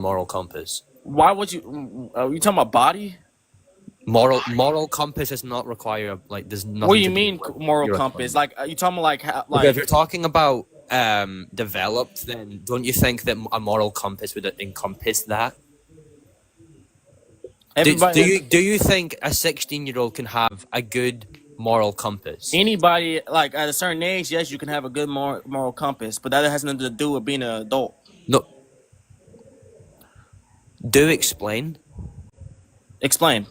moral compass. Why would you? Are you talking about body? Moral compass is not required. Like, there's nothing. What do you to mean do with moral your compass? autonomy. Like, you talking about like how, Okay, if like you're talking about developed, then don't you think that a moral compass would encompass that? everybody? Do you think a 16-year-old can have a good moral compass? Anybody like at a certain age, yes, you can have a good moral compass, but that has nothing to do with being an adult. No. Do explain. Explain.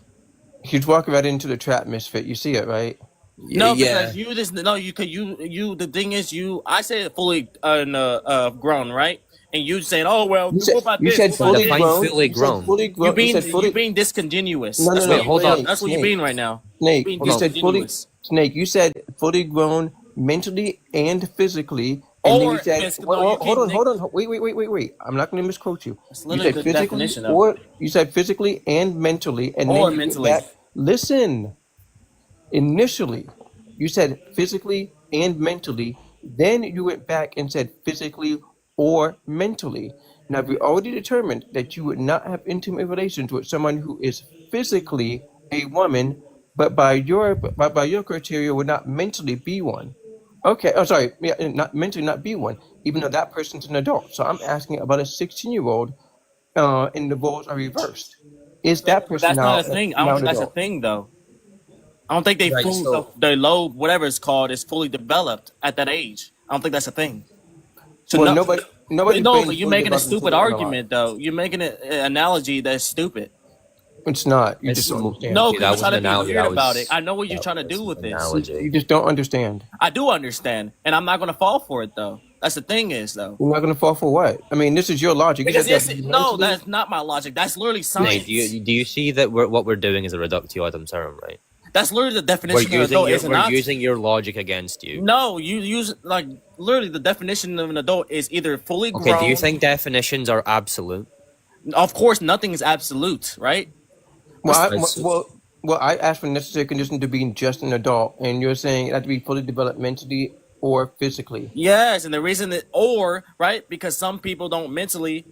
He's walking right into the trap, Misfit. You see it, right? No, Yeah. because you just no, you could you. The thing is, you. I said fully grown, right? And you saying, oh well, You said what about you this? said What about fully this? Define grown. fully You said grown. fully You grown. You said you fully. being discontinuous. No, That's no, what no. Wait, hold on. that's what you're Snake. being right now. Snake. Being You said fully. discontinuous. Snake. You said fully grown mentally and physically, and then Or you said, physically, well, no, you hold on, can't hold on. Wait. I'm not going to misquote you. That's You literally said the physically, definition of or you said physically and mentally, and or then you went mentally. back. Listen. Initially, you said physically and mentally. Then you went back and said physically or mentally. Now, we already determined that you would not have intimate relations with someone who is physically a woman, but by your criteria would not mentally be one. Okay, oh sorry, yeah, not mentally not be one, even though that person's an adult. So I'm asking about a 16-year-old, and the roles are reversed. Is that But person that's not now a thing. I now don't an think that's a adult? thing though. I don't think they Right. fully So the lobe, whatever it's called, is fully developed at that age. I don't think that's a thing. So Well, no, nobody's no, brain but is you're fully making a developed until stupid they're in a lot. argument though. You're making an analogy that's stupid. It's not. You it's just don't understand. No, that because you're wasn't trying to an be analogy. weird That about it. was I know what you're that trying to do was with an this. You analogy. just don't understand. I do understand, and I'm not gonna fall for it though. That's the thing is though. You're not going to fall for what? I mean, this is your logic. You Because said yes, that no, mentally. that's not my logic. That's literally Nate, science. do you see that what we're doing is a reductio ad absurdum, right? That's literally the We're definition of using adult, your is it we're not? using your logic against you. No, you use like literally the definition of an adult is either fully Okay, do you grown. think definitions are absolute? Of course, nothing is absolute, right? Well, It's- I asked for necessary condition to being just an adult, and you're saying it had to be fully developed mentally or physically. Yes, and the reason that or right because some people don't mentally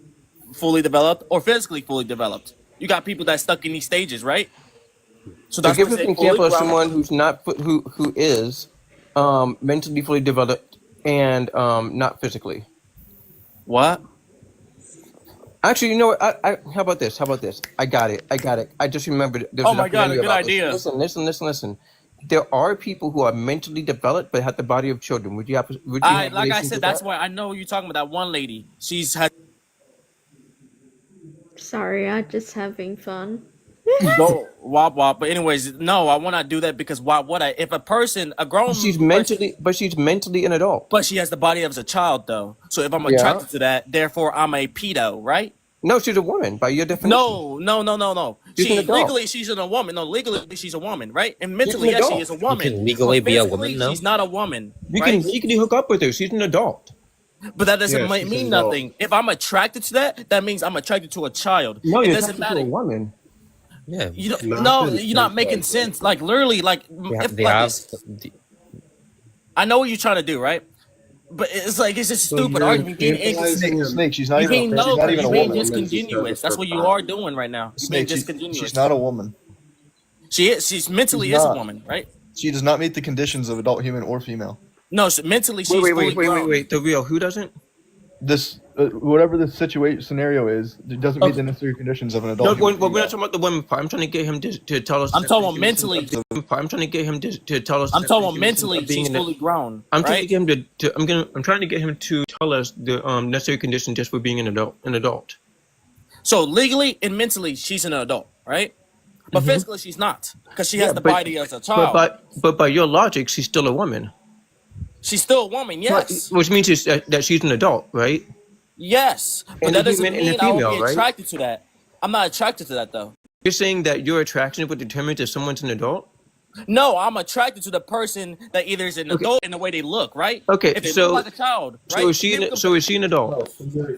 fully developed or physically fully developed. You got people that's stuck in these stages, right? So So that's give why I us an say fully example of grown. someone who's not who is mentally fully developed and not physically. What? Actually, you know what? How about this? How about this? I got it. I just remembered there's Oh a my god, a documentary good about this. idea. Listen. There are people who are mentally developed but have the body of children. Would you have Like I relations said, with that's that? why I know you're talking about that one lady. She's had Sorry, I'm just having fun. go wop wop. But anyways, no, I want to do that because why would I? If a person, a grown She's mentally an adult. but she has the body of a child though. So if I'm Yeah. attracted to that, therefore I'm a pedo, right? No, she's a woman by your definition. No. She's an She adult. legally she's a woman. No, legally she's a woman, right? And She's mentally, an yes, she adult. is a You woman. can legally But be a physically, woman now. she's not a woman, You right? can legally hook up with her. She's an adult. But that doesn't Yeah, she's mean an adult. nothing. If I'm attracted to that, that means I'm attracted to a child. No, It you're doesn't attracted to a matter. woman. Yeah, You don't, Not no, to the you're not first making place. sense. Like literally, like if they like have. this, I know what you're trying to do, right? But it's like it's just So stupid you're argument. Being infantilizing a inconsistent. snake. She's not You even. being She's no, not even a you're being woman. discontinuous. That's what you are doing right now. You're being Snake. discontinuous. She's not a woman. She is. She's mentally She's is a not. woman, right? She does not meet the conditions of adult human or female. No, mentally she's fully grown. The real who doesn't? This whatever the situation scenario is, it doesn't meet Okay. the necessary conditions of an No, adult human. we're not talking about the women part. I'm trying to get him to tell us. I'm talking about mentally. The women part. I'm trying to get him to tell us. I'm the talking about definition mentally. of being She's an- fully grown, I'm trying to right? get him I'm trying to get him to tell us the necessary conditions just for being an adult. So legally and mentally, she's an adult, right? But physically, she's not because she has the but- body as a child. But by your logic, she's still a woman. She's still a woman, yes. Which means that she's an adult, right? Yes, but And that a doesn't human and a mean I will female, be right? attracted to that. I'm not attracted to that though. You're saying that your attraction would determine if someone's an adult? No, I'm attracted to the person that either is an adult in the way they look, right? Okay, If they so- look like a child, right? So is she an adult?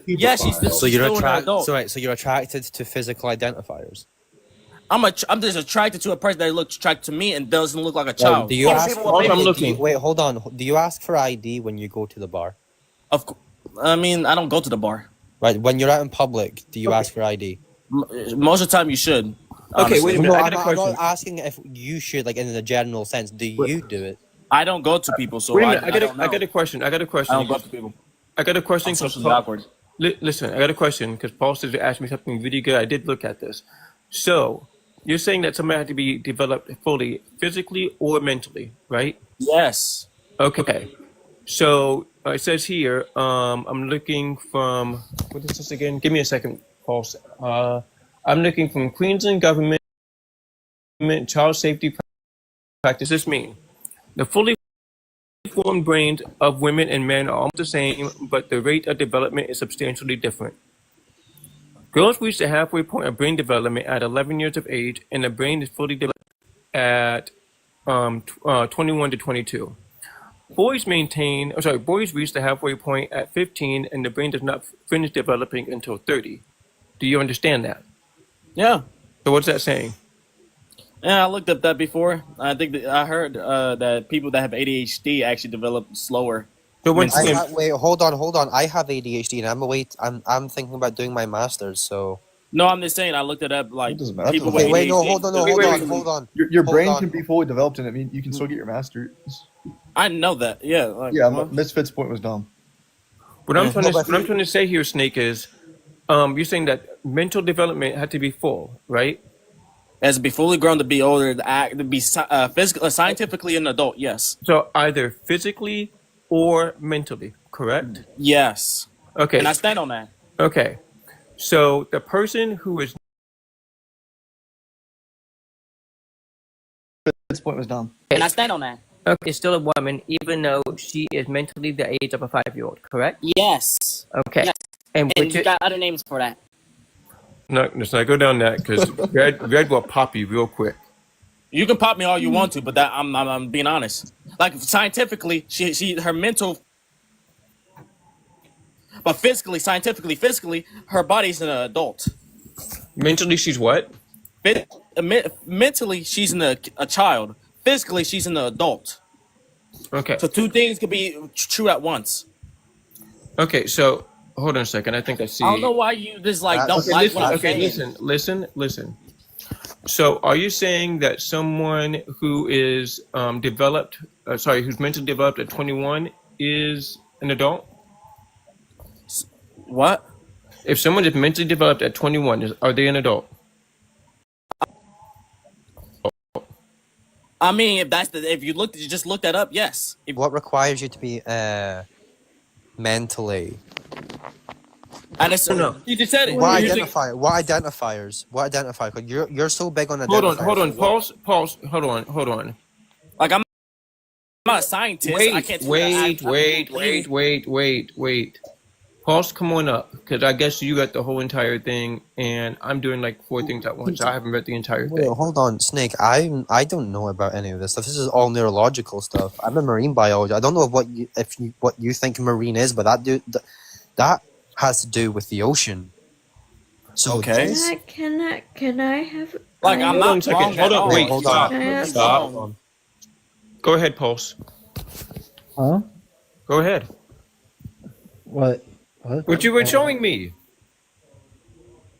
Yeah, she's So still you're an attracted. adult. So you're attracted to physical identifiers. I'm just attracted to a person that looks attracted to me and doesn't look like a child. Do you Some ask? people Hold will on, maybe- I'm looking. Wait, hold on. Do you ask for ID when you go to the bar? I mean, I don't go to the bar. Right. When you're out in public, do you ask for ID? Most of the time, you should. Okay, wait a honestly. minute. No, I I'm got a not, I'm question. not asking if you should, like in the general sense. Do you do it? I don't go to people, so Wait a I minute. don't know. I got a question. I got a I question. don't go to people. I got a question. I'm 'cause socially Paul- awkward. Listen, I got a question because Paul said to ask me something really good. I did look at this. So you're saying that somebody had to be developed fully, physically or mentally, right? Yes. Okay. So it says here, I'm looking from, what is this again? Give me a second, Paul. I'm looking from Queensland government child safety practice. This mean the fully formed brains of women and men are almost the same, but the rate of development is substantially different. Girls reach the halfway point of brain development at 11 years of age, and the brain is fully developed at 21 to 22. Boys reach the halfway point at 15, and the brain does not finish developing until 30. Do you understand that? Yeah. So what's that saying? Yeah, I looked up that before. I think that I heard that people that have ADHD actually develop slower. So once Mentally. again, Wait, hold on. I have ADHD, and I'm thinking about doing my master's. So No, I'm just saying. I looked it up. Like It doesn't matter. people Okay, with wait, ADHD. no, hold on, hold on. Your Hold brain on. can be fully developed, and it mean you can still get your master's. I know that. Yeah. Like, Yeah, huh? Misfit's point was dumb. what I'm trying to No, but- what I'm trying to say here, Snake, is you're saying that mental development had to be full, right? As to be fully grown, to be older, to be physically, scientifically an adult. Yes. So either physically or mentally, correct? Yes. Okay. And I stand on that. Okay. So the person who is Misfit's point was dumb. And I stand on that. okay, still a woman, even though she is mentally the age of a 5-year-old, correct? Yes. Okay. Yes. And And which you got other names for that. no, let's not go down that because Red will pop you real quick. You can pop me all you want to, but that I'm being honest. Like scientifically, her mental, but physically, her body's an adult. Mentally, she's what? Mentally, she's a child. Physically, she's an adult. Okay. So two things could be true at once. Okay. So hold on a second. I think I see. I don't know why you just like don't Okay, like what I'm saying. listen. So, are you saying that someone who is developed, who's mentally developed at 21 is an adult? What? If someone is mentally developed at 21, are they an adult? I mean, if you just look that up, yes. What requires you to be mentally? And it's, No. You just said it. What You just- identifier? What identifiers? What identifier? 'Cause you're so big on identifiers. Hold on. So what- Pause. Hold on. Like I'm not a scientist. I can't Wait. Pause, come on up, because I guess you got the whole entire thing, and I'm doing like 4 things at once. I haven't read the entire Wait, thing. hold on, Snake. I don't know about any of this stuff. This is all neurological stuff. I'm a marine biologist. I don't know what you think marine is, but that has to do with the ocean. So Okay. Can I have? Like I'm Hold on a not second. wrong Hold at on. all. Wait. Hold Stop. on. Stop. Go ahead, Pulse. Huh? Go ahead. What? What you were showing me.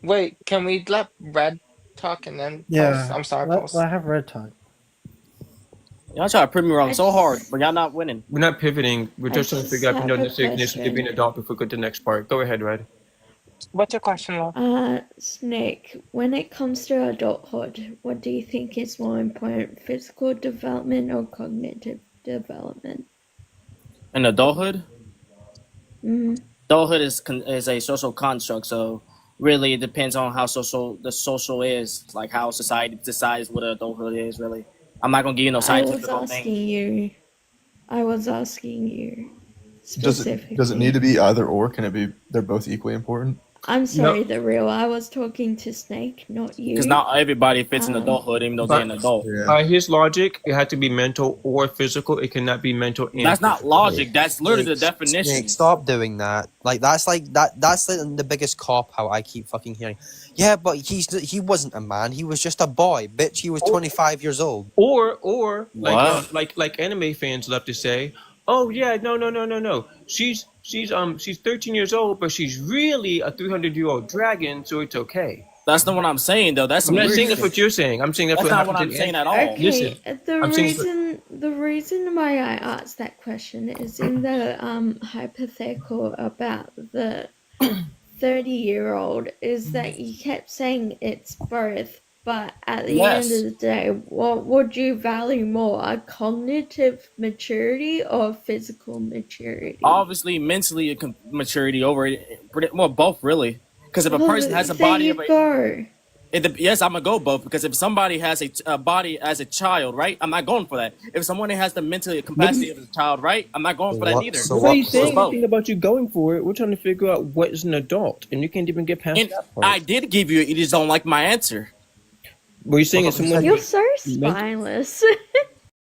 Wait, can we let Red talk and then Yeah. Pulse? I'm sorry, let, Pulse. let have Red talk. Y'all try to prove me wrong so hard, but y'all not winning. We're not pivoting. We're I just trying to just figure out if you know have the a definition to being an question. adult before we go to the next part. Go ahead, Red. What's your question, love? Snake, when it comes to adulthood, what do you think is more important, physical development or cognitive development? In adulthood, Mm, adulthood is a social construct. So really, it depends on how the social is, like how society decides what adulthood is. Really, I'm not gonna give you no I was scientific asking thing. you. I was asking you specifically. Does it need to be either or? Can it be? They're both equally important. I'm sorry, the real. I was talking to Snake, not you. Because not everybody fits in Um, adulthood, even though they're an adult. Yeah. By his logic, it had to be mental or physical. It cannot be mental and That's not physical. logic. That's literally the Snake, definition. Snake, stop doing that. That's the biggest cop out I keep fucking hearing. Yeah, but he wasn't a man. He was just a boy, bitch. He was 25 years old. Or What? like anime fans love to say, Oh yeah, no. She's 13 years old, but she's really a 300-year-old dragon, so it's okay. That's not what I'm saying, though. That's I'm some not weird saying that's shit. what you're saying. I'm saying that's That's what not what happened I'm in saying at all. Listen, Okay, I'm saying the reason why I asked that question is in the hypothetical about the 30-year-old is that you kept saying it's both, but at the end of Yes. the day, what would you value more, a cognitive maturity or physical maturity? Obviously, mentally maturity over it. Well, both really. Because if a Well, person has a there body you of a go. yes, I'm gonna go both because if somebody has a body as a child, right, I'm not going for that. If someone has the mental capacity of a child, right, I'm not going for that What? neither. So nobody's what? So it's saying So both. anything about you going for it. We're trying to figure out what is an adult, and you can't even get past And that I part. did give you it. You just don't like my answer. What you're saying hold is on, you someone said You're who's so mental. spineless.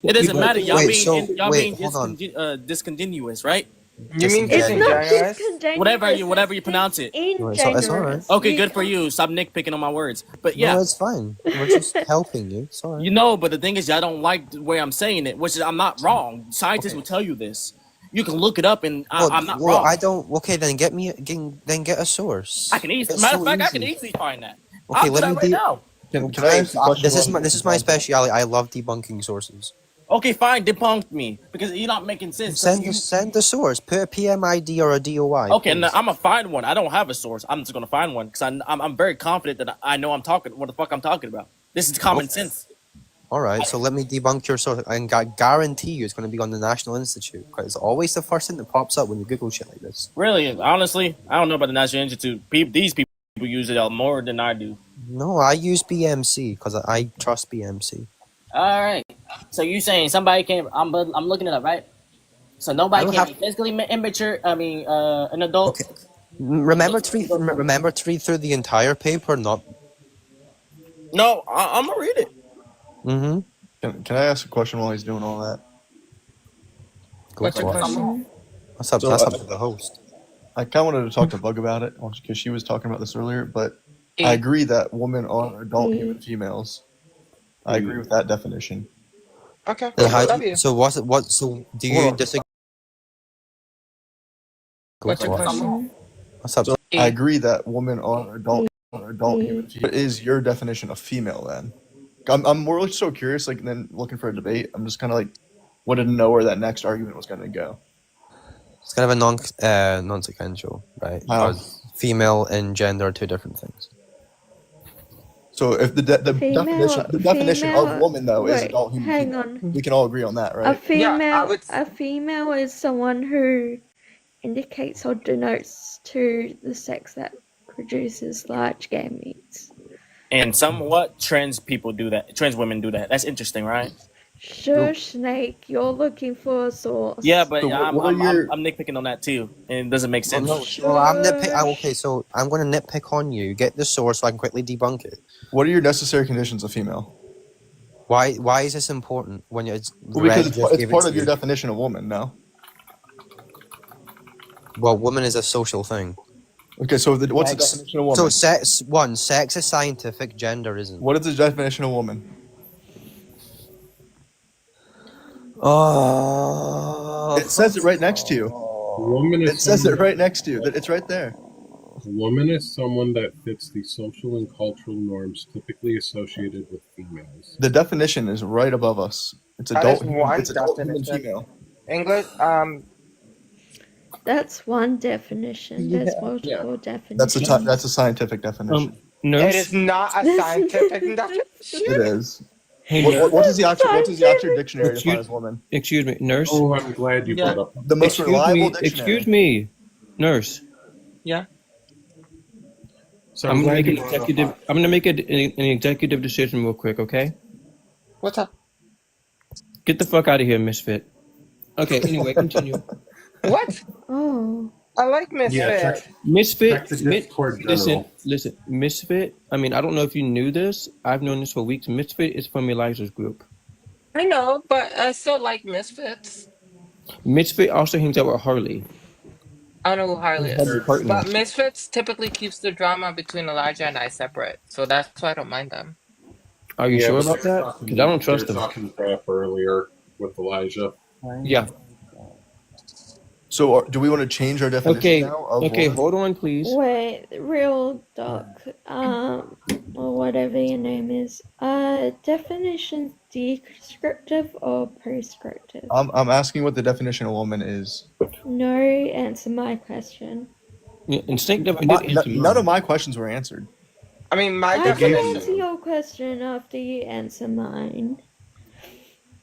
It doesn't matter. Y'all wait. being So y'all wait, being hold on. discontinuous, right? You mean It's not Disingenuous. disingenuous? discontinuous. Whatever you It's pronounce it. It's all right. disingenuous. Okay, You good for can't. you. Stop nitpicking on my words. But No, yeah, it's fine. We're just helping you. It's all right. you know. But the thing is, y'all don't like the way I'm saying it, which is I'm not wrong. Scientists Okay. will tell you this. You can look it up, and Well, I'm not well, I wrong. don't. Okay, then then get a I source. can If easily, it's matter of so fact, I can easy. easily find that. Okay, I'll do let me that right de. now. Can I ask a question? This is my specialty. I love debunking sources. Okay, fine, debunk me because you're not making sense. Because you, Send the source. Put a PMID or a DOI, okay, now please. I'm gonna find one. I don't have a source. I'm just gonna find one because I'm very confident that I know I'm talking what the fuck I'm talking about. This is common Okay. sense. All right. So let me debunk your source, and I guarantee you it's going to be on the National Institute because it's always the first thing that pops up when you Google shit like this. Really, honestly, I don't know about the National Institute. These people use it more than I do. No, I use BMC because I trust BMC. All right. So you saying somebody can? I'm looking it up, right? So I nobody don't can have. be physically immature. I mean, an adult. Okay. Remember to read through the entire paper, not. No, I'm gonna read it. Mm-hmm. Can I ask a question while he's doing all that? Go What's your for it. question? So That's up to the host. I kind of wanted to talk to Bug about it because she was talking about this earlier, but I E. agree that women are adult human females. I agree with that definition. Okay. Then how Love do you, you. so what's it? What? So do Hold you on. disagree? Go What's your for it. question? What's up? So E. I agree that women are adult human females. What is your definition of female then? I'm more so curious, like, than looking for a debate. I'm just kind of like wanted to know where that next argument was going to go. It's kind of a non-sequential, right? How? Because female and gender are two different things. So if the definition of Female. woman though is Wait, adult human hang female, on. we can all agree on that, A right? Yeah, I female. would. A female is someone who indicates or denotes to the sex that produces large gametes. And somewhat trans people do that. Trans women do that. That's interesting, right? Sure, Snake, you're looking for a source. Yeah, but So what are your I'm nitpicking on that too, and it doesn't make Well, sense. no, well, I'm nitpick. Shush. Okay, so I'm going to nitpick on you. Get the source so I can quickly debunk it. what are your necessary conditions of female? Why is this important when it's Well, because Red just it's gave it part to of your you? definition of woman. No. Well, woman is a social thing. Okay, so what's the Sex. definition of woman? So sex is scientific, gender isn't. What is the definition of woman? Oh. It says it right next to you. Woman It is says it someone, right next to you. That it's right there. woman is someone that fits the social and cultural norms typically associated with females. The definition is right above us. It's That adult. is one It's adult human definition. female. English. That's one definition. There's multiple definitions. That's a scientific definition. Nurse. It is not a scientific definition. It is. Hey, What does the Oxford Dictionary Excuse- define as woman? excuse me, nurse. Oh, I'm glad you Yeah. brought up. The most reliable dictionary. Excuse me, nurse. Yeah. So I'm gonna glad make an you brought up executive. Oxford. I'm gonna make an executive decision real quick, okay? What's up? Get the fuck out of here, misfit. Okay. Anyway, continue. What? Oh. I like Yeah, Misfit. Misfit. check the Discord general. Listen. Misfit. I mean, I don't know if you knew this. I've known this for weeks. Misfit is from Elijah's group. I know, but I still like Misfits. Misfit also hangs out with Harley. I don't know who Harley Have your is. partner. But Misfits typically keeps the drama between Elijah and I separate. So that's why I don't mind them. Are you Yeah, sure but about that? Because I don't trust there's them. some crap earlier with Elijah. Yeah. So do we want to change our definition Okay, now of okay, woman? hold on, please. Wait, real doc, or whatever your name is. Definitions descriptive or prescriptive? I'm asking what the definition of woman is. No, answer my question. Yeah, instinctively did answer None of mine. my questions were answered. I mean, my I can gave answer definition. your question after you answer mine.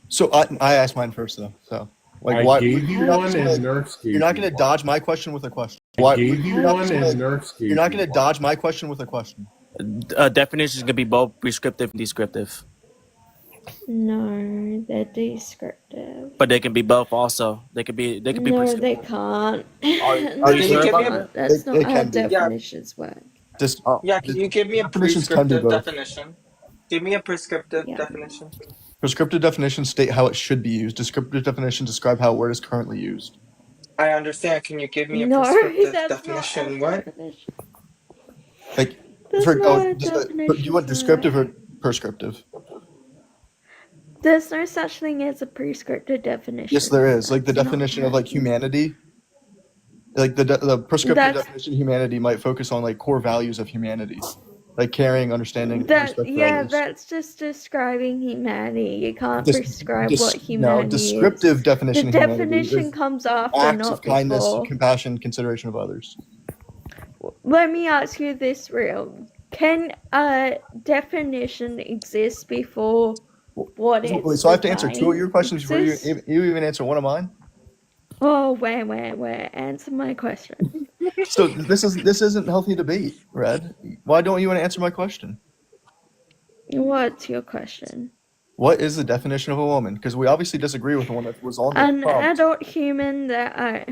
So I asked mine first though. So like I why gave you you're not one just and gonna, Nerfs gave you're not you going to one. dodge my question with a question. I Why gave you you're not one just and gonna, Nerfs gave you're not you going to one. dodge my question with a question. Definitions can be both prescriptive and descriptive, No, they're descriptive. but they can be both also. They could be No, prescriptive. they can't. Are No, you Can they you sure give about me a can't. that? That's not It how can be. yeah definitions work. Just Oh, yeah? Can you give me a definitions can be prescriptive both. definition? Give me a prescriptive Yeah. definition. Prescriptive definitions state how it should be used. Descriptive definitions describe how a word is currently used. I understand. Can you give me a No, prescriptive that's not how definition? What? definition. Like That's for not how do you want definitions descriptive work. or prescriptive? There's no such thing as a prescriptive definition. Yes, there is. Like the That's not definition of how- like humanity. Like the prescriptive That's- definition of humanity might focus on like core values of humanity, like caring, understanding, and respect for others. That's just describing humanity. You can't prescribe what No, humanity descriptive is. definition The of humanity definition is comes after, acts not of kindness, before. compassion, consideration of others. Let me ask you this, real. Can a definition exist before what it's Wait, so I have to answer two of your questions before you exists? even answer one of mine? Oh, wait. Answer my question. So this isn't healthy debate, Red. Why don't you want to answer my question? What's your question? What is the definition of a woman? Because we obviously disagree with the one that was on the An prompt. adult human that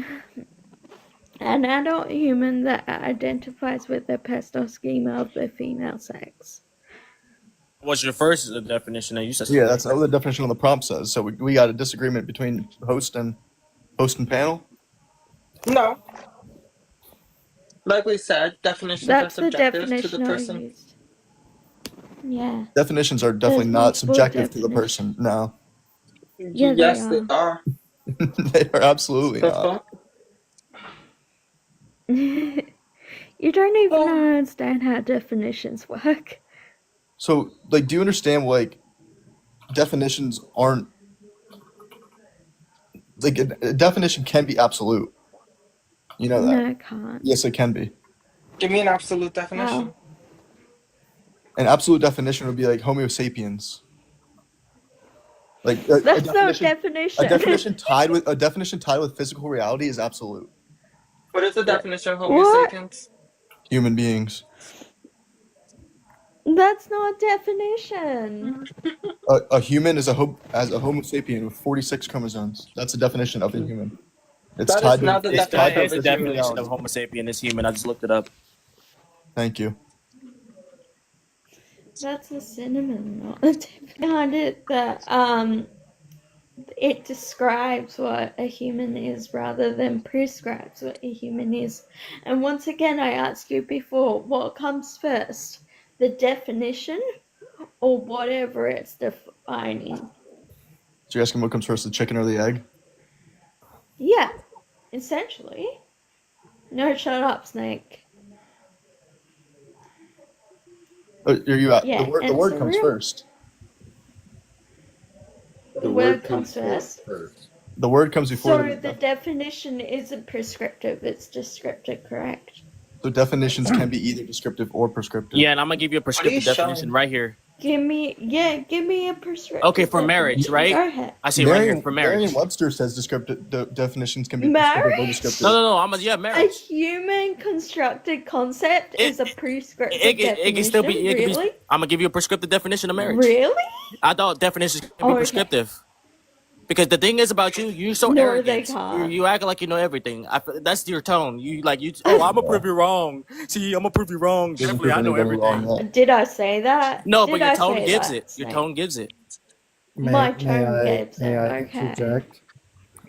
identifies with the personal schema of the female sex. what's your first definition? And you said Yeah, that's what the definition on the prompt says. So we got a disagreement between host and panel. No. Like we said, definitions That's are the subjective to the definition I person. used. Yeah. Definitions are definitely There's not multiple subjective to the person. No, Yeah, Yes, they they are. they are absolutely The not. fuck? You don't even understand how definitions work. So, like, do you understand? Like, definitions aren't like a definition can be absolute. You know that? No, I can't. Yes, it can be. Give me an absolute definition. How? An absolute definition would be like Homo sapiens. Like That's no definition. A definition tied with physical reality is absolute. What is the definition of Homo What? sapiens? Human beings. That's not a definition. A human is a Homo sapien with 46 chromosomes. That's the definition of a human. It's That tied is to not the it's definition the of a definition human. of Homo sapien is human. I just looked it up. Thank you. That's a synonym, not a definition. Behind it that it describes what a human is rather than prescribes what a human is. And once again, I asked you before, what comes first? The definition or whatever it's defining? So you're asking what comes first, the chicken or the egg? Yeah, essentially. No, shut up, Snake. Yeah, the word comes first. The word comes first. The word comes before So the definition isn't prescriptive, it's descriptive, correct? So definitions can be either descriptive or prescriptive. Yeah, and I'm gonna give you a prescriptive showing? definition right here. Give me a prescriptive. Okay, for marriage, right? Go ahead. I see right here for marriage. Merriam-Webster says definitions can be prescriptive or descriptive. No, A marriage. human constructed concept is a prescriptive It can still be. definition. Really? I'm gonna give you a prescriptive definition of marriage. Really? I thought definitions can be Okay. prescriptive. Because the thing is about you, you're so No, arrogant. they can't. You act like you know everything. That's your tone. I'm gonna prove you wrong. See, I'm gonna prove you wrong. Doesn't Definitely, prove I know anybody wrong everything. yet. Did I say that? No, Did but your I tone say gives that, it. Your Snake? tone gives it. My tone gives may it, I okay. interject?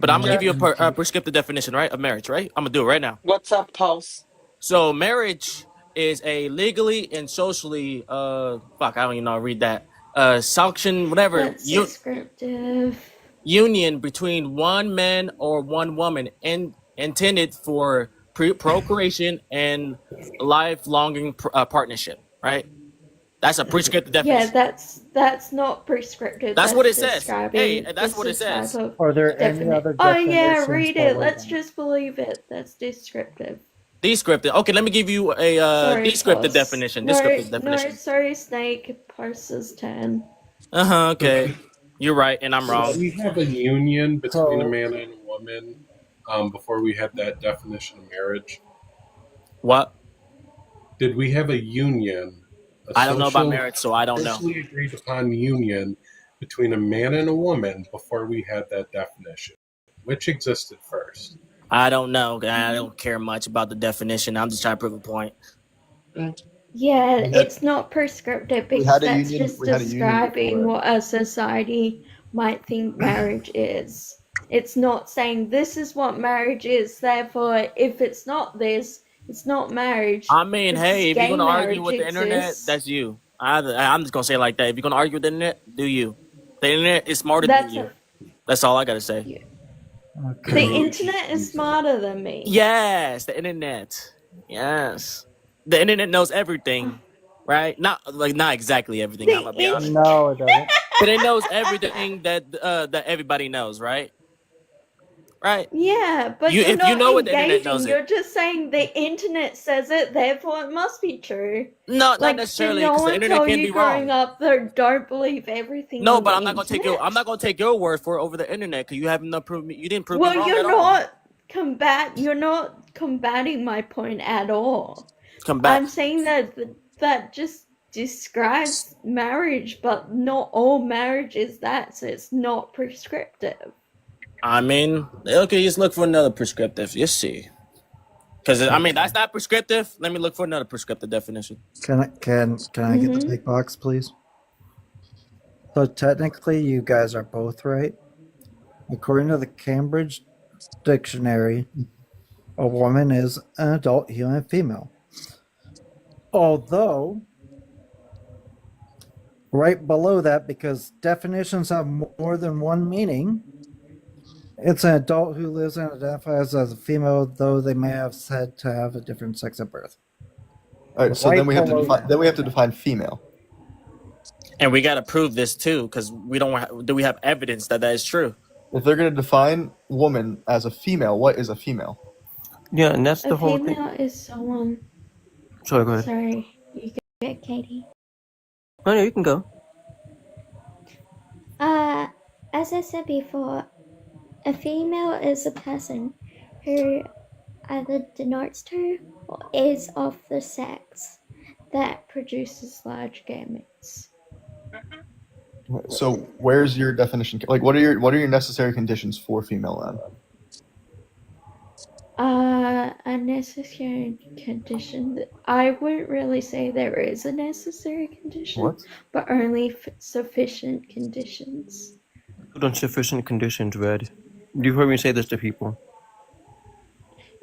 But I'm gonna give you a prescriptive definition, right, of marriage, right? I'm gonna do it right now. What's up, Pulse? So marriage is a legally and socially I don't even know how to read that. Sanction, whatever. That's descriptive. Union between one man or one woman intended for procreation and lifelong partnership, right? That's a prescriptive Yeah, definition. that's not prescriptive. That's what That's it says. Hey, describing that's what it this type says. of Are there any definite. other Oh yeah, definitions read for it. Let's women? just believe it. That's descriptive. Descriptive. Okay, let me give you a Sorry, descriptive Poss. definition. No, Descriptive no, definition. sorry, Snake. Poss's turn. So Okay. You're right, and I'm did wrong. we have a union between a So, man and a woman before we had that definition of marriage? What? Did we have a union, a I don't know about marriage, so I don't know. socially agreed upon union between a man and a woman before we had that definition? Which existed first? I don't know. I don't care much about the definition. I'm just trying to prove a point. Yeah, We had it's not prescriptive we because had a that's union. just We had a union describing before. what a society might think marriage is. It's not saying this is what marriage is, therefore, if it's not this, it's not marriage. I mean, Because hey, if you're gay gonna argue marriage with the internet, exists. that's you. I'm just gonna say it like that. If you're gonna argue with the internet, do you? The internet is smarter than That's you. a. That's all I gotta say. Yeah. The okay. internet is smarter than me. Yes, the internet. Yes, the internet knows everything, right? Not exactly everything. I'm gonna be The honest, No, it doesn't. but it knows everything that everybody knows, right? Right? Yeah, but You you're if you not know it, the internet knows engaging. it. You're just saying the internet says it, therefore it must be true. No, not Like, did necessarily, no because the one internet tell can you be growing wrong. up that don't believe everything No, on but the I'm not gonna take your word for it over the internet because you haven't proved me. You didn't prove me Well, wrong you're at all. not You're not combating my point at all. Come back. I'm saying that that just describes marriage, but not all marriage is that, so it's not prescriptive. I mean, okay, just look for another prescriptive. You see, because I mean that's not prescriptive. Let me look for another prescriptive definition. Can I get the big box, please? So technically, you guys are both right. According to the Cambridge Dictionary, a woman is an adult human female. Although, right below that, because definitions have more than one meaning, it's an adult who lives and identifies as a female, though they may have said to have a different sex at birth. All right, so Right then we have to below define. that. Then we have to define female. And we got to prove this too, because we don't. Do we have evidence that is true? If they're going to define woman as a female, what is a female? Yeah, and that's the A whole thing. female is someone. Sorry, go ahead. Sorry, you go ahead, Katie. Oh, no, you can go. As I said before, a female is a person who either denotes to or is of the sex That produces large gametes. So where's your definition? Like, what are your necessary conditions for female then? A necessary condition. I wouldn't really say there is a necessary condition, What? but only sufficient conditions. Put on sufficient conditions, Red. You've heard me say this to people.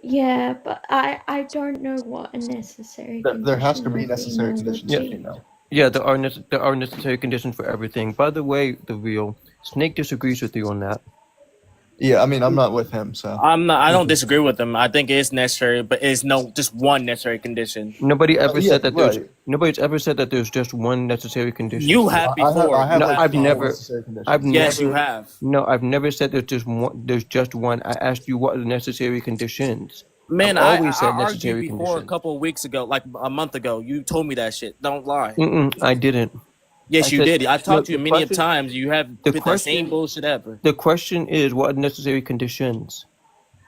Yeah, but I don't know what a necessary condition There has to be of necessary female would conditions for be. female. Yeah, there are necessary conditions for everything. By the way, the real Snake disagrees with you on that. Yeah, I mean, I'm not with him, so. I'm not. I don't disagree with them. I think it is necessary, but it's no just one necessary condition. Nobody ever Yeah, said that there's. right. Nobody's ever said that there's just one necessary condition. You have before. I have No, like I've 12 never- necessary conditions. I've Yes, never. you have. No, I've never said there's just one. There's just one. I asked you what are the necessary conditions. Man, I've I always said argued necessary before a conditions. couple of weeks ago, like a month ago. You told me that shit. Don't lie. I didn't. Yes, I you said- did. I talked to you the many question- times. You have the been the same question- bullshit ever. The question is, what are necessary conditions?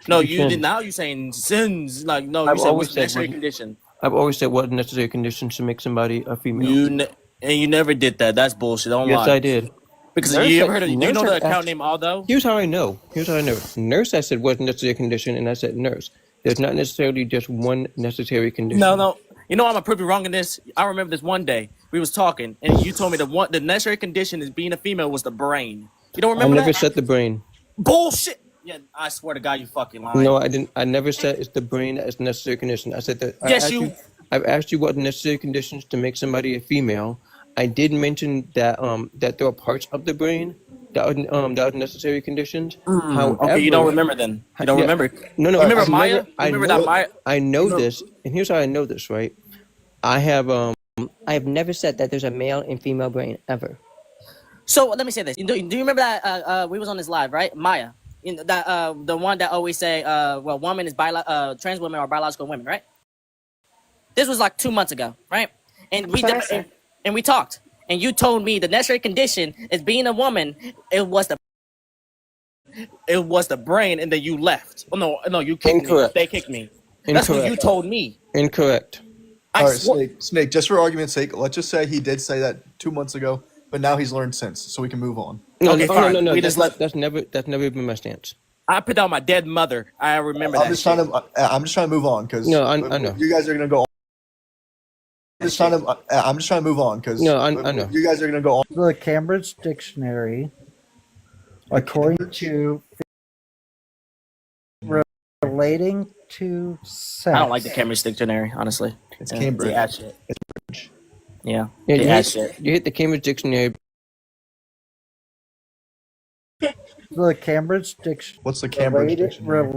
No, you Conditions. did. Now you're saying sins. Like no, you I've said always what's said necessary what- condition. I've always said what are necessary conditions to make somebody a female. And you never did that. That's bullshit. Don't Yes, lie. I did. Because Nurse you had- ever heard of? Do you nurse know the had account asked- name Aldo? Here's how I know. Nurse, I said, what's a necessary condition? And I said, nurse. There's not necessarily just one necessary condition. No. You know I'm gonna prove you wrong in this. I remember this one day we was talking, and you told me the necessary condition is being a female was the brain. You don't I remember never that? said the brain. Bullshit. Yeah, I swear to God, you fucking lying. No, I didn't. I never said it's the brain that is the necessary condition. I said that. Yes, you- I've asked you what the necessary conditions to make somebody a female. I did mention that that there are parts of the brain that was necessary conditions. Okay, you don't remember then. You don't Yeah, remember. no, You no, remember I've Maya? never. You remember that Maya? I know You remember, this, and here's how I know this. Right, I have never said that there's a male and female brain ever. so let me say this. Do you remember that we was on this live, right? Maya, that the one that always say, well, woman is trans women are biological women, right? This was like 2 months ago, right? And and we talked, and you told me the necessary condition is being a woman. It was the brain, and then you left. Oh no, you kicked me. Incorrect. They kicked me. That's what you Incorrect. told me. Incorrect. I All right, swore. Snake. Just for argument's sake, let's just say he did say that 2 months ago, but now he's learned since, so we can move on. No, Okay, no, oh, no, fine. no, no. We just let. That's never been my stance. I put down my dead mother. I remember I'm that just shit. I'm just trying to move on because No, I know. you guys are gonna go. I'm just trying to move on because No, I know. you guys are gonna go on. The Cambridge Dictionary, according to relating to sex. I don't like the Cambridge Dictionary, honestly. It's Cambridge. They add shit. Yeah, Yeah, they add shit. you hit the Cambridge Dictionary. The Cambridge Dictionary. What's the Cambridge Dictionary?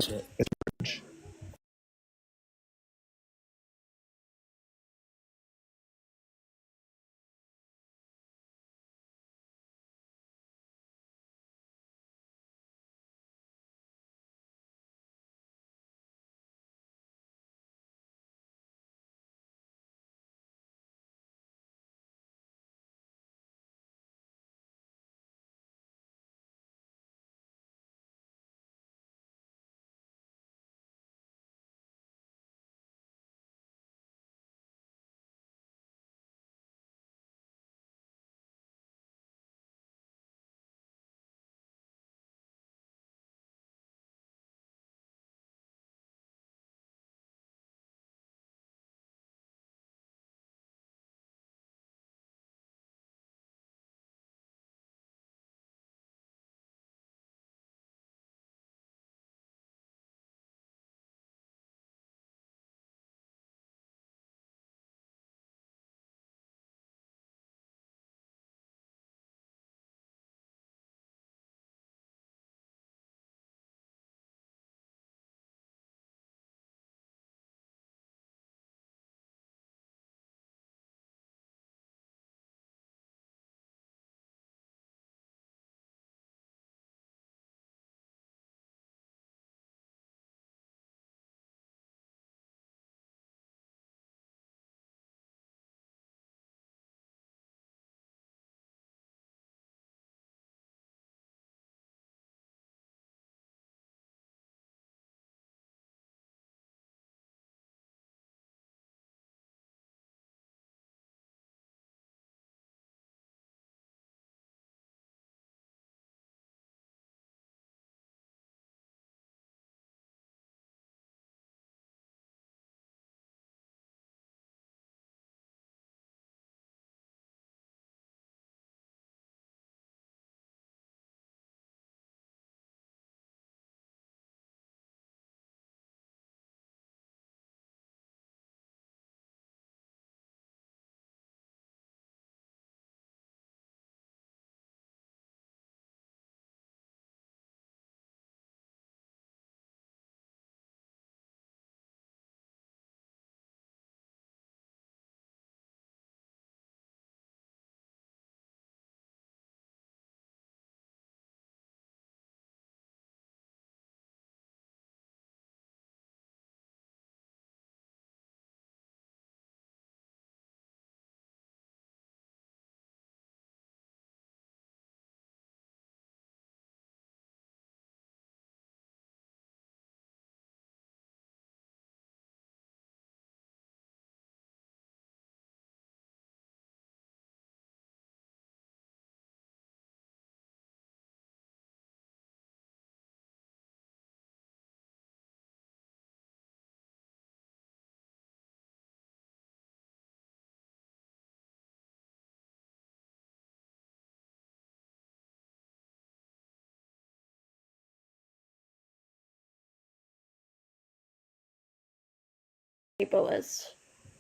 ableist.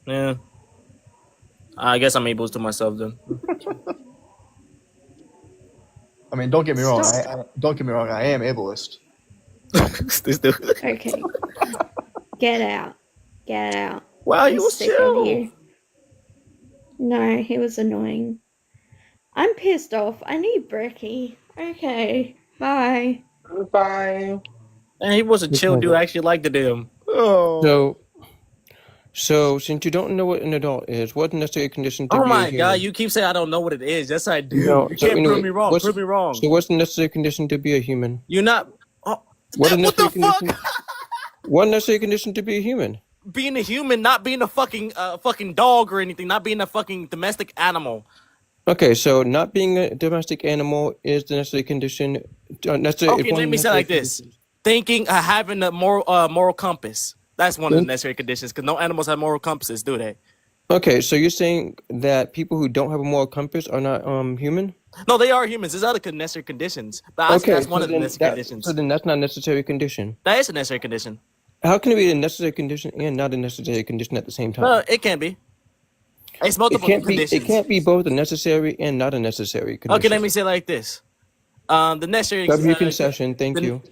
Yeah, I guess I'm able to myself then. I mean, don't get me wrong. Stop. Don't get me wrong. I am ableist. This dude. Okay. Get out. Get out. Wow, I'm you was sick of chill. you. No, he was annoying. I'm pissed off. I need brekkie. Okay. Bye. Bye. And he was a chill dude. I actually liked him. Oh. So since you don't know what an adult is, what's the necessary condition to Oh be a my human? god, you keep saying I don't know what it is. Yes, I do. No, You so can't anyway, prove me wrong. what's- Prove me wrong. So what's the necessary condition to be a human? You're not. Oh, What a what the necessary fuck? condition? What necessary condition to be a human? Being a human, not being a fucking dog or anything, not being a fucking domestic animal. Okay, so not being a domestic animal is the necessary condition. Necessary, Okay, let me say it like this: thinking, having a moral compass. That's one of the necessary conditions. Because no animals have moral compasses, do they? Okay, so you're saying that people who don't have a moral compass are not human? No, they are humans. There's other necessary conditions, but I say that's one of the necessary conditions. So then that's not a necessary condition. That is a necessary condition. How can it be a necessary condition and not a necessary condition at the same time? No, it can be. It's multiple conditions. It can't be both a necessary and not a necessary condition. Okay, let me say it like this. The necessary W concession, thank you.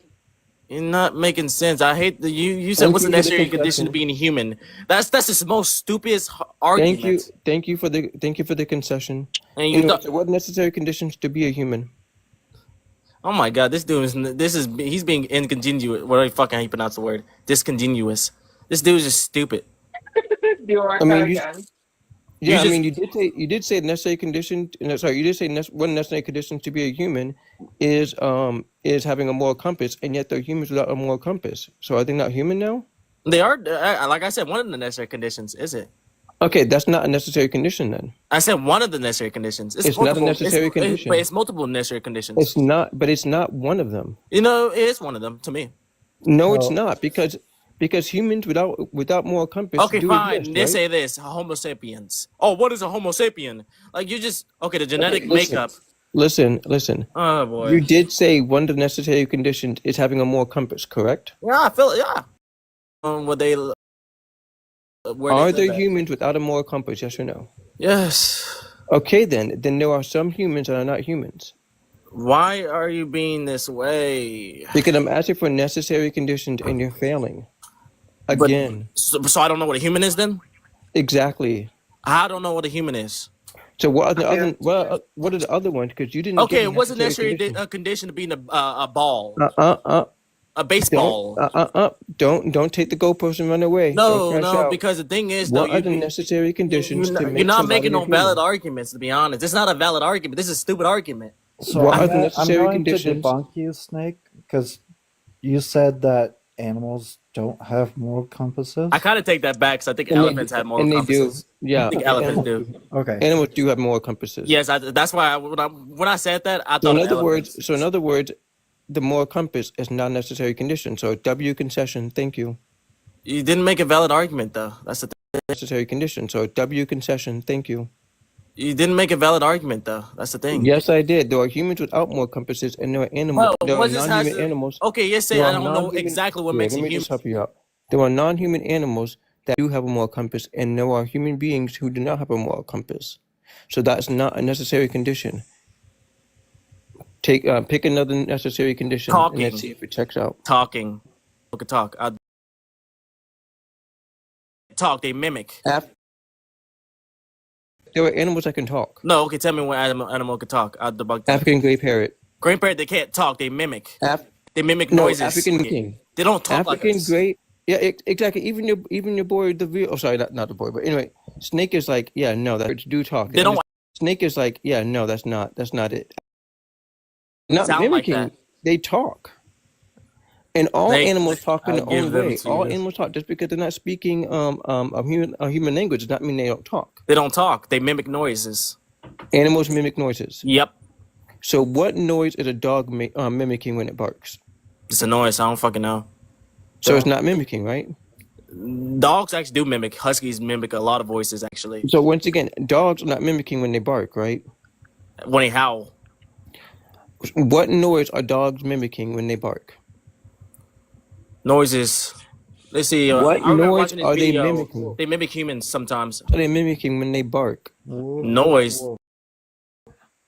You're not making sense. I hate you said Thank what's the you for the necessary condition concession. to being a human. That's the most stupidest argument. Thank you for the concession. And you Anyway, thought, so what necessary conditions to be a human? oh my god, this dude he's being incontinuous. What fucking how you pronounce the word? Discontinuous. This dude is just stupid. You are I mean, again. Yeah, just- I mean, you did say necessary condition. No, sorry, you did say one necessary condition to be a human is having a moral compass, and yet they're humans without a moral compass. So are they not human now? They are, like I said, one of the necessary conditions, is it? Okay, that's not a necessary condition then. I said one of the necessary conditions. It's not a multiple- necessary it's- condition. But it's multiple necessary conditions. It's not, but it's not one of them. You know, it is one of them to me. No, it's No. not because humans without moral compass. Okay, do fine. exist, They right? say this: Homo sapiens. Oh, what is a Homo sapien? Like you just the genetic Okay, listen. makeup. Listen. Oh boy. You did say one of the necessary conditions is having a moral compass, correct? Yeah, I feel it. Yeah. What they? Where Are they there humans without a moral compass? Yes or no? Yes. Okay, then there are some humans that are not humans. Why are you being this way? Because I'm asking for necessary conditions and you're failing. Again. So I don't know what a human is then? Exactly. I don't know what a human is. So what are the other ones? Because you didn't. Okay, give me what's a necessary necessary condition to being a ball? conditions. A baseball? Don't take the goalpost and run away. Don't crash out. Because the thing is, What are the necessary conditions to make you're not somebody making a no human? valid arguments, to be honest. It's not a valid argument. This is a stupid argument. So What are I'm, the I'm necessary going conditions? to debunk you, Snake, because you said that animals don't have moral compasses. I kind of take that back because I think And they elephants do- have moral and they compasses. do. Yeah. I think elephants do. Okay. Animals do have moral compasses. Yes, that's why when I said that, I So thought in of other elephants. words, the moral compass is not a necessary condition. So W concession, thank you. You didn't make a valid argument, though. That's the thing. Necessary condition. So W concession, thank you. You didn't make a valid argument, though. That's the thing. Yes, I did. There are humans without moral compasses, and there are animals. Well, There are what this has non-human to- animals. Okay, yes, say There I are don't know non-human- exactly what Here, makes let a me human. just help you out. There are non-human animals that do have a moral compass, and there are human beings who do not have a moral compass. So that's not a necessary condition. Pick another necessary condition, and Talking. let's see if it checks out. Talking. Look at talk. Talk. They mimic. There are animals that can talk. No, okay. Tell me when animal can talk. I'll debunk that. African gray parrot. Green parrot, they can't talk. They mimic. They mimic No, noises. African king. They don't talk African like us. gray. Yeah, exactly. Even your boy the real. Oh, sorry, not the boy. But anyway, Snake is like, yeah, no, that do talk. They don't Snake is like, yeah, no, that's not it. Not sound like mimicking. that. They talk. And all animals talk in I'll their own give them way. to All you. animals talk. Just because they're not speaking a human language does not mean they don't talk. They don't talk. They mimic noises. Animals mimic noises. Yep. So what noise is a dog mimicking when it barks? It's a noise. I don't fucking know. So it's not mimicking, right? Dogs actually do mimic. Huskies mimic a lot of voices, actually. So once again, dogs are not mimicking when they bark, right? When they howl. What noise are dogs mimicking when they bark? Noises. Let's see. What I remember noise watching this are they video. mimicking? They mimic humans sometimes. Are they mimicking when they bark? Noise.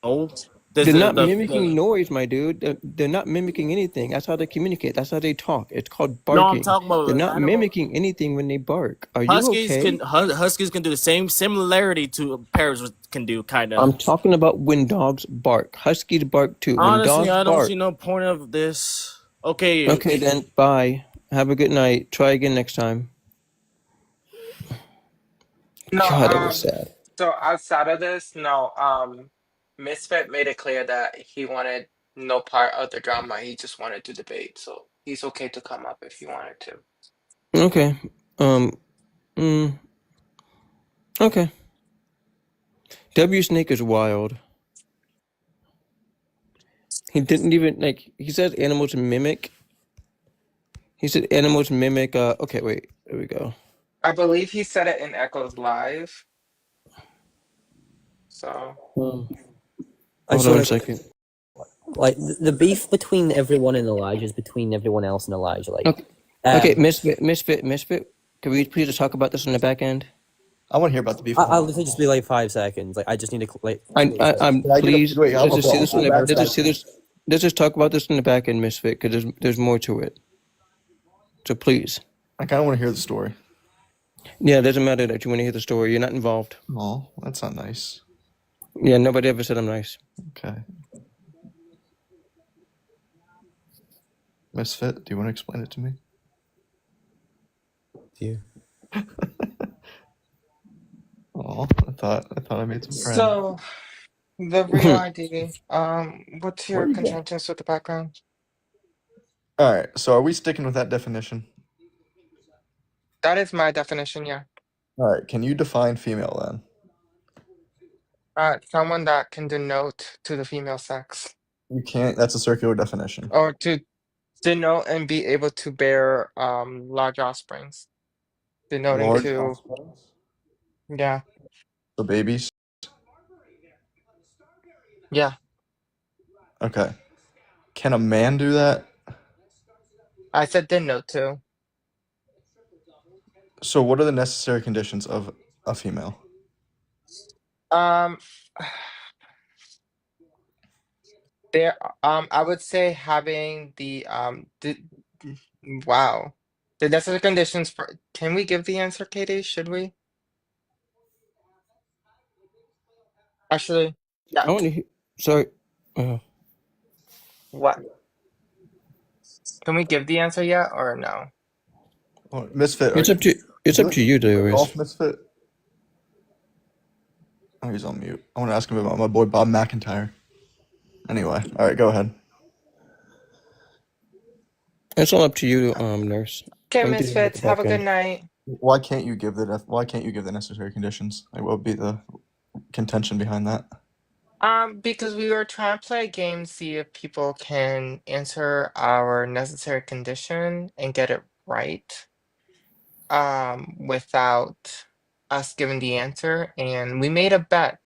Oh. This They're not the mimicking noise, my dude. They're not mimicking anything. That's how they communicate. That's how they talk. It's called no, I'm barking. talking They're about not animal. mimicking anything when they bark. Are you okay? Huskies can do the same similarity to parrots can do, kind of. I'm talking about when dogs bark. Huskies bark too. When Honestly, dogs I don't bark. see no point of this. Okay, Okay, then bye. Have a good night. Try again next time. No, God, that was sad. so outside of this, no, Misfit made it clear that he wanted no part of the drama. He just wanted to debate, so he's okay to come up if he wanted to. Okay. Um. Okay. W Snake is wild. He didn't even like. He says animals mimic. He said animals mimic. Okay, wait. There we go. I believe he said it in Echoes Live. So I Hold just on a want to second. like the beef between everyone and Elijah is between everyone else and Elijah. Like, Okay. Okay. Misfit. Can we please just talk about this in the back end? I want to hear about the beef. I'll literally just be like 5 seconds. Like, I just need to like. I'm Can I get a please. wait? Let's just see I'll this. In go the, back let's to just see that. this. Let's just talk about this in the back end, Misfit, because there's more to it. So please. I kind of want to hear the story. Yeah, it doesn't matter that you want to hear the story. You're not involved. Oh, that's not nice. Yeah, nobody ever said I'm nice. Okay. Misfit, do you want to explain it to me? You. Oh, I thought I made some friends. So the real ID. What's Where your are you going? contentions with the background? All right. So are we sticking with that definition? That is my definition, yeah. All right. Can you define female then? Someone that can denote to the female sex, You can't. That's a circular definition. or to denote and be able to bear large offsprings, denoting Large to, offspring. yeah, So babies. yeah. Okay. Can a man do that? I said denote to. So what are the necessary conditions of a female? Um, there. I would say having wow, the necessary conditions for. Can we give the answer, Katie? Should we? Actually, yeah. I want to hear. Sorry. Uh, What? Can we give the answer yet or no? Oh, Misfit. it's up to. It's up to you, Delirious. Golf Misfit. Oh, he's on mute. I want to ask him about my boy Bob McIntyre. Anyway, all right, go ahead. It's all up to you, nurse. Okay, I'm dealing with the Misfits. Have a back good end. night. Why can't you give the necessary conditions? Like, what would be the contention behind that? Because we were trying to play a game, see if people can answer our necessary condition and get it right, without us giving the answer, and we made a bet